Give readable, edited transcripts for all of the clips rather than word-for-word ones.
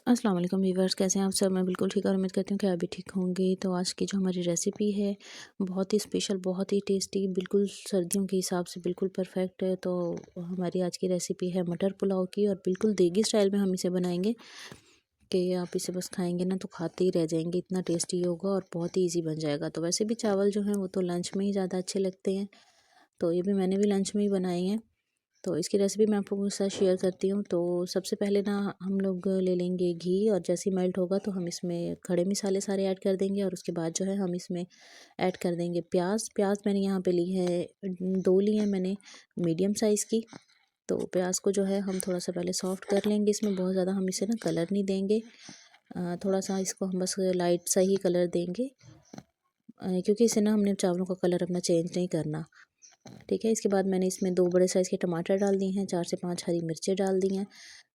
अस्सलाम वालेकुम व्यूअर्स, कैसे हैं आप सब। मैं बिल्कुल ठीक और उम्मीद करती हूँ कि आप भी ठीक होंगे। तो आज की जो हमारी रेसिपी है बहुत ही स्पेशल, बहुत ही टेस्टी, बिल्कुल सर्दियों के हिसाब से बिल्कुल परफेक्ट है। तो हमारी आज की रेसिपी है मटर पुलाव की और बिल्कुल देगी स्टाइल में हम इसे बनाएंगे कि आप इसे बस खाएंगे ना तो खाते ही रह जाएंगे, इतना टेस्टी होगा और बहुत ही ईजी बन जाएगा। तो वैसे भी चावल जो हैं वो तो लंच में ही ज़्यादा अच्छे लगते हैं, तो ये भी मैंने भी लंच में ही बनाए हैं। तो इसकी रेसिपी मैं आप लोगों के साथ शेयर करती हूँ। तो सबसे पहले ना हम लोग ले लेंगे घी, और जैसे ही मेल्ट होगा तो हम इसमें खड़े मसाले सारे ऐड कर देंगे, और उसके बाद जो है हम इसमें ऐड कर देंगे प्याज। प्याज मैंने यहाँ पे ली है 2 ली है मैंने, मीडियम साइज़ की। तो प्याज को जो है हम थोड़ा सा पहले सॉफ्ट कर लेंगे, इसमें बहुत ज़्यादा हम इसे ना कलर नहीं देंगे, थोड़ा सा इसको हम बस लाइट सा ही कलर देंगे, क्योंकि इसे ना हमने चावलों का कलर अपना चेंज नहीं करना। ठीक है, इसके बाद मैंने इसमें 2 बड़े साइज़ के टमाटर डाल दिए हैं, 4 से 5 हरी मिर्चें डाल दी हैं।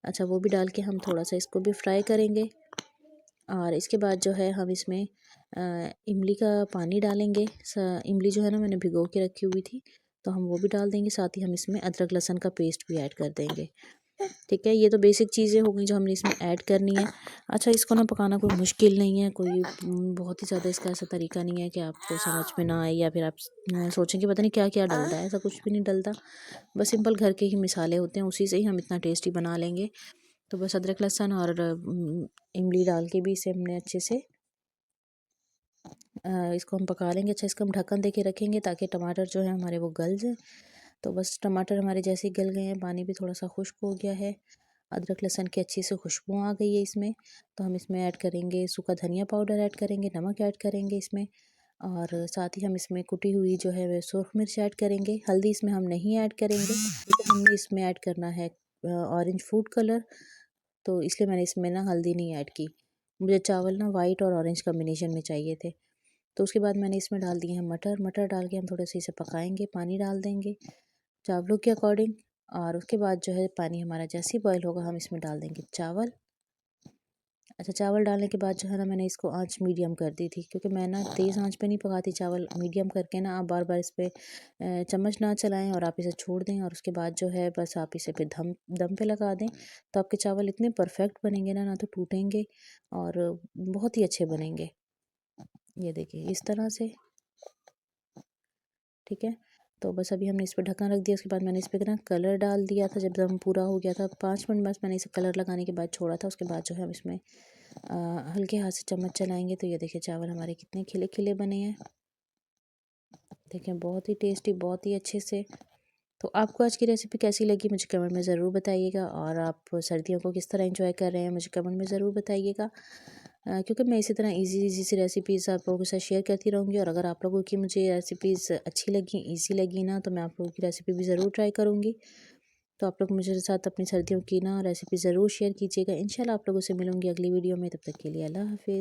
अच्छा, वो भी डाल के हम थोड़ा सा इसको भी फ्राई करेंगे। और इसके बाद जो है हम इसमें इमली का पानी डालेंगे। इमली जो है ना मैंने भिगो के रखी हुई थी, तो हम वो भी डाल देंगे। साथ ही हम इसमें अदरक लहसुन का पेस्ट भी ऐड कर देंगे। ठीक है, ये तो बेसिक चीज़ें हो गई जो हमने इसमें ऐड करनी है। अच्छा, इसको ना पकाना कोई मुश्किल नहीं है, कोई बहुत ही ज़्यादा इसका ऐसा तरीका नहीं है कि आपको समझ में ना आए या फिर आप सोचें कि पता नहीं क्या क्या डलता है। ऐसा कुछ भी नहीं डलता, बस सिंपल घर के ही मिसाले होते हैं, उसी से ही हम इतना टेस्टी बना लेंगे। तो बस अदरक लहसुन और इमली डाल के भी इसे हमने अच्छे से इसको हम पका लेंगे। अच्छा, इसको हम ढक्कन दे के रखेंगे ताकि टमाटर जो है हमारे वो गल जाए। तो बस टमाटर हमारे जैसे ही गल गए हैं, पानी भी थोड़ा सा खुश्क हो गया है, अदरक लहसुन की अच्छी से खुशबू आ गई है इसमें। तो हम इसमें ऐड करेंगे सूखा धनिया पाउडर, ऐड करेंगे नमक, ऐड करेंगे इसमें, और साथ ही हम इसमें कुटी हुई जो है वह सुरख मिर्च ऐड करेंगे। हल्दी इसमें हम नहीं ऐड करेंगे, तो हमने इसमें ऐड करना है ऑरेंज फूड कलर, तो इसलिए मैंने इसमें ना हल्दी नहीं ऐड की। मुझे चावल ना वाइट और ऑरेंज कॉम्बिनेशन में चाहिए थे। तो उसके बाद मैंने इसमें डाल दिए हैं मटर। मटर डाल के हम थोड़े से इसे पकाएंगे, पानी डाल देंगे चावलों के अकॉर्डिंग। और उसके बाद जो है पानी हमारा जैसे ही बॉयल होगा हम इसमें डाल देंगे चावल। अच्छा, चावल डालने के बाद जो है ना मैंने इसको आंच मीडियम कर दी थी, क्योंकि मैं ना तेज़ आंच पे नहीं पकाती चावल, मीडियम करके ना आप बार बार इस पर चम्मच ना चलाएं और आप इसे छोड़ दें, और उसके बाद जो है बस आप इसे फिर दम दम पे लगा दें। तो आपके चावल इतने परफेक्ट बनेंगे ना, ना तो टूटेंगे और बहुत ही अच्छे बनेंगे। ये देखिए इस तरह से। ठीक है, तो बस अभी हमने इस पर ढक्कन रख दिया। उसके बाद मैंने इस पर ना कलर डाल दिया था, जब दम पूरा हो गया था 5 मिनट बस मैंने इसे कलर लगाने के बाद छोड़ा था। उसके बाद जो है हम इसमें हल्के हाथ से चम्मच चलाएंगे तो ये देखिए चावल हमारे कितने खिले खिले बने हैं। देखें बहुत ही टेस्टी, बहुत ही अच्छे से। तो आपको आज की रेसिपी कैसी लगी मुझे कमेंट में ज़रूर बताइएगा, और आप सर्दियों को किस तरह एंजॉय कर रहे हैं मुझे कमेंट में ज़रूर बताइएगा, क्योंकि मैं इसी तरह इजी इजी सी रेसिपीज़ आप लोगों के साथ शेयर करती रहूँगी। और अगर आप लोगों की मुझे रेसिपीज़ अच्छी लगी, इजी लगी ना, तो मैं आप लोगों की रेसिपी भी ज़रूर ट्राई करूँगी। तो आप लोग मुझे साथ अपनी सर्दियों की ना रेसिपी ज़रूर शेयर कीजिएगा। इंशाल्लाह आप लोगों से मिलूँगी अगली वीडियो में, तब तक के लिए अल्लाह हाफ़िज़।